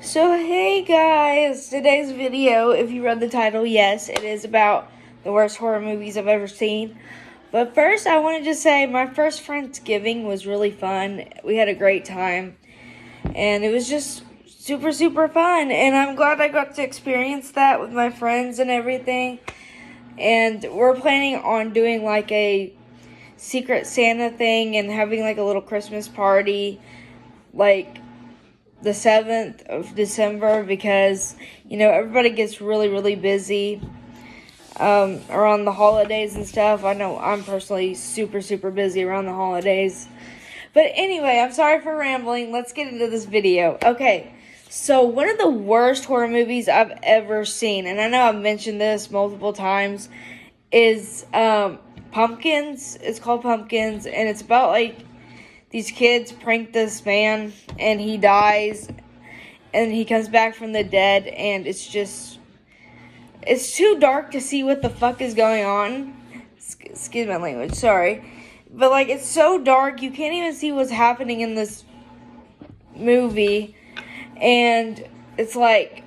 So hey guys, today's video, if you read the title, yes, it is about the worst horror movies I've ever seen. But first, I wanted to say my first Friendsgiving was really fun. We had a great time, and it was just super, super fun. And I'm glad I got to experience that with my friends and everything. And we're planning on doing like a Secret Santa thing and having like a little Christmas party, like the 7th of December, because everybody gets really, really busy around the holidays and stuff. I know I'm personally super, super busy around the holidays. But anyway, I'm sorry for rambling. Let's get into this video. Okay, so one of the worst horror movies I've ever seen, and I know I've mentioned this multiple times, is Pumpkins. It's called Pumpkins, and it's about like these kids prank this man and he dies and he comes back from the dead, and it's too dark to see what the fuck is going on. Excuse my language, sorry. But like, it's so dark you can't even see what's happening in this movie, and it's like,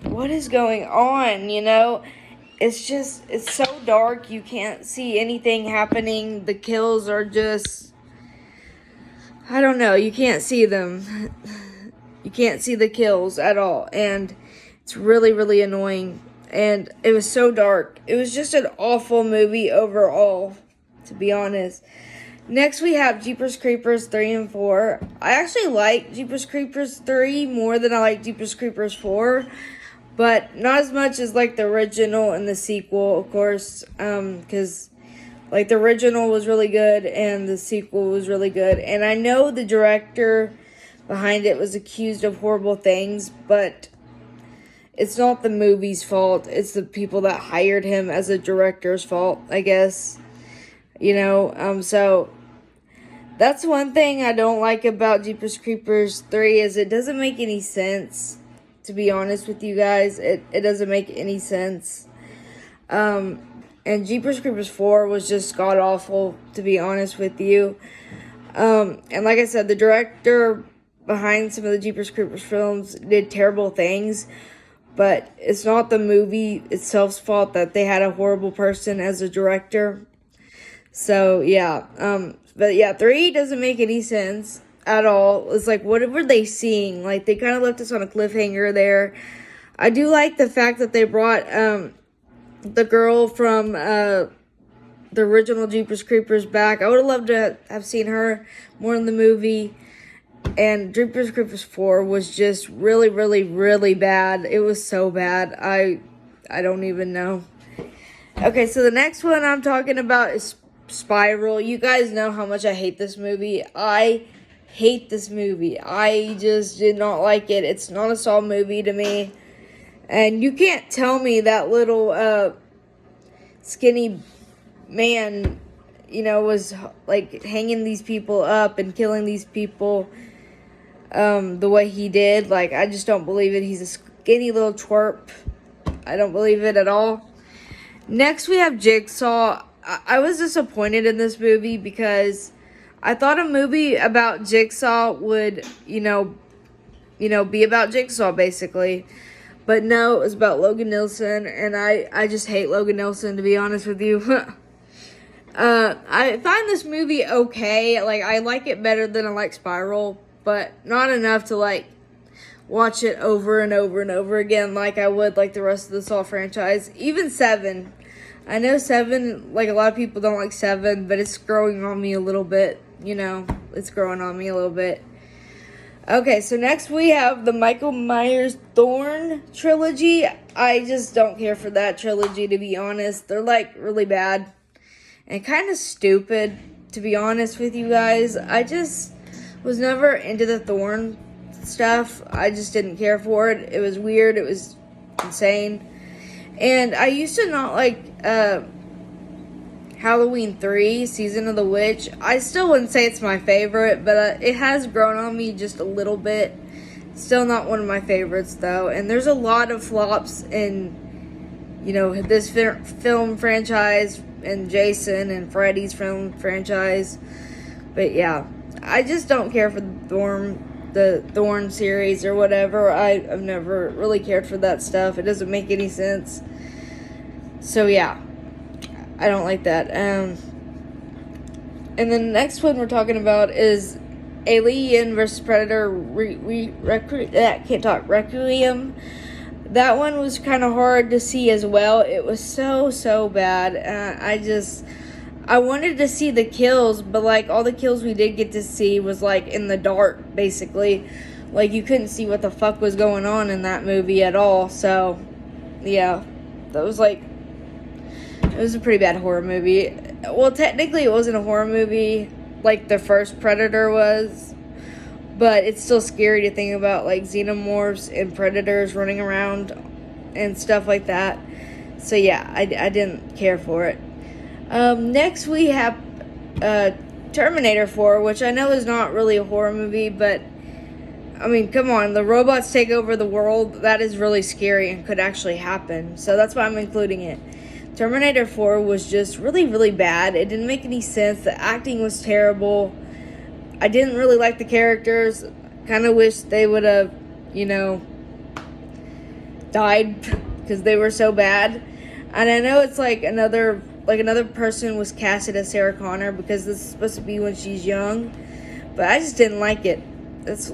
what is going on, It's so dark you can't see anything happening. The kills are just, I don't know, you can't see them. You can't see the kills at all, and it's really, really annoying. And it was so dark. It was just an awful movie overall, to be honest. Next, we have Jeepers Creepers 3 and 4. I actually like Jeepers Creepers 3 more than I like Jeepers Creepers 4, but not as much as like the original and the sequel, of course, because like the original was really good and the sequel was really good. And I know the director behind it was accused of horrible things, but it's not the movie's fault. It's the people that hired him as a director's fault, I guess. So that's one thing I don't like about Jeepers Creepers 3 is it doesn't make any sense, to be honest with you guys. It doesn't make any sense. And Jeepers Creepers 4 was just god-awful, to be honest with you. And like I said, the director behind some of the Jeepers Creepers films did terrible things, but it's not the movie itself's fault that they had a horrible person as a director. So, yeah. But yeah, 3 doesn't make any sense at all. It's like, what were they seeing? Like, they kind of left us on a cliffhanger there. I do like the fact that they brought, the girl from the original Jeepers Creepers back. I would have loved to have seen her more in the movie. And Jeepers Creepers 4 was just really, really, really bad. It was so bad. I don't even know. Okay, so the next one I'm talking about is Spiral. You guys know how much I hate this movie. I hate this movie. I just did not like it. It's not a Saw movie to me. And you can't tell me that little skinny man, was like hanging these people up and killing these people the way he did. Like, I just don't believe it. He's a skinny little twerp. I don't believe it at all. Next, we have Jigsaw. I was disappointed in this movie because I thought a movie about Jigsaw would, be about Jigsaw, basically. But no, it was about Logan Nelson, and I just hate Logan Nelson, to be honest with you. I find this movie okay. Like, I like it better than I like Spiral, but not enough to, like, watch it over and over and over again like I would, like, the rest of the Saw franchise. Even 7. I know 7, like, a lot of people don't like 7, but it's growing on me a little bit. It's growing on me a little bit. Okay, so next we have the Michael Myers Thorn trilogy. I just don't care for that trilogy, to be honest. They're, like, really bad and kind of stupid, to be honest with you guys. I just was never into the Thorn stuff. I just didn't care for it. It was weird. It was insane. And I used to not like Halloween 3, Season of the Witch. I still wouldn't say it's my favorite, but it has grown on me just a little bit. Still not one of my favorites, though. And there's a lot of flops in, this film franchise and Jason and Freddy's film franchise. But yeah, I just don't care for the the Thorn series or whatever. I've never really cared for that stuff. It doesn't make any sense. So yeah, I don't like that. And the next one we're talking about is Alien vs. Predator Requiem. That one was kind of hard to see as well. It was so bad. I wanted to see the kills, but like all the kills we did get to see was like in the dark, basically. Like you couldn't see what the fuck was going on in that movie at all. So yeah, that was like, it was a pretty bad horror movie. Well, technically it wasn't a horror movie like the first Predator was, but it's still scary to think about like xenomorphs and predators running around and stuff like that. So yeah, I didn't care for it. Next we have Terminator 4, which I know is not really a horror movie, but I mean, come on, the robots take over the world. That is really scary and could actually happen. So that's why I'm including it. Terminator 4 was just really bad. It didn't make any sense. The acting was terrible. I didn't really like the characters. Kind of wish they would have, died because they were so bad. And I know it's like another person was casted as Sarah Connor because this is supposed to be when she's young, but I just didn't like it. That's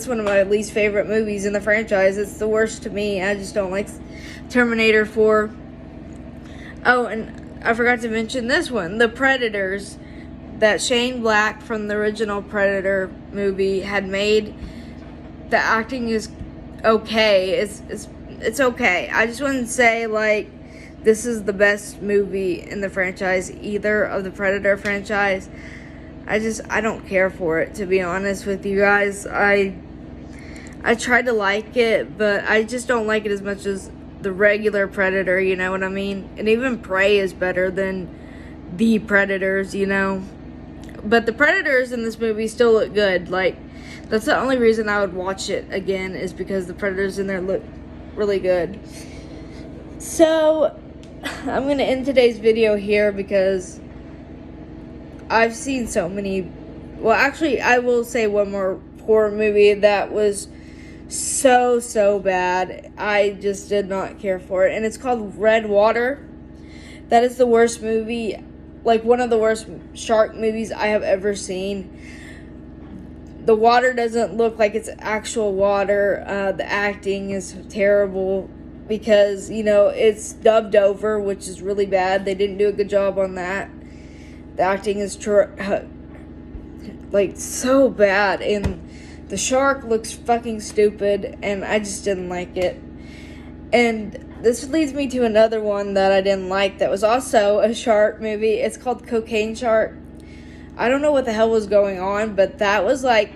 one of my least favorite movies in the franchise. It's the worst to me. I just don't like Terminator 4. Oh, and I forgot to mention this one, The Predators, that Shane Black from the original Predator movie had made. The acting is okay. It's okay. I just wouldn't say like this is the best movie in the franchise, either of the Predator franchise. I don't care for it, to be honest with you guys. I tried to like it, but I just don't like it as much as the regular Predator, you know what I mean? And even Prey is better than the Predators, But the Predators in this movie still look good. Like, that's the only reason I would watch it again, is because the Predators in there look really good. So, I'm going to end today's video here because I've seen so many. Well, actually, I will say one more horror movie that was so bad. I just did not care for it. And it's called Red Water. That is the worst movie, like one of the worst shark movies I have ever seen. The water doesn't look like it's actual water. The acting is terrible because, it's dubbed over, which is really bad. They didn't do a good job on that. The acting is so bad, and the shark looks fucking stupid, and I just didn't like it. And this leads me to another one that I didn't like that was also a shark movie. It's called Cocaine Shark. I don't know what the hell was going on, but that was like,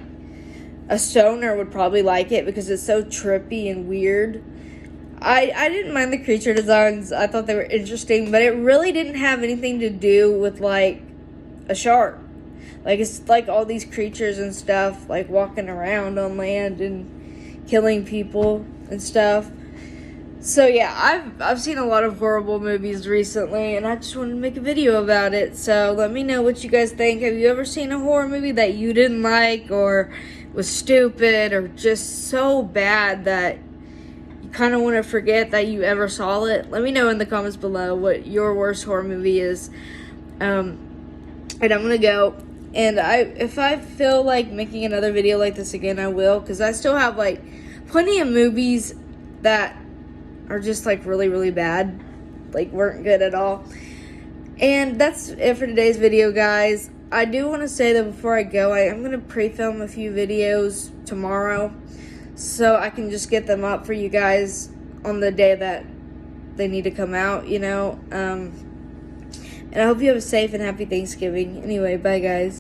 a stoner would probably like it because it's so trippy and weird. I didn't mind the creature designs. I thought they were interesting, but it really didn't have anything to do with like a shark. Like, it's like all these creatures and stuff, like walking around on land and killing people and stuff. So yeah, I've seen a lot of horrible movies recently, and I just wanted to make a video about it. So let me know what you guys think. Have you ever seen a horror movie that you didn't like, or was stupid, or just so bad that you kind of want to forget that you ever saw it? Let me know in the comments below what your worst horror movie is. And I'm gonna go. And if I feel like making another video like this again, I will, because I still have like plenty of movies that are just like really bad, like weren't good at all. And that's it for today's video, guys. I do want to say that before I go, I am going to pre-film a few videos tomorrow so I can just get them up for you guys on the day that they need to come out, And I hope you have a safe and happy Thanksgiving. Anyway, bye guys.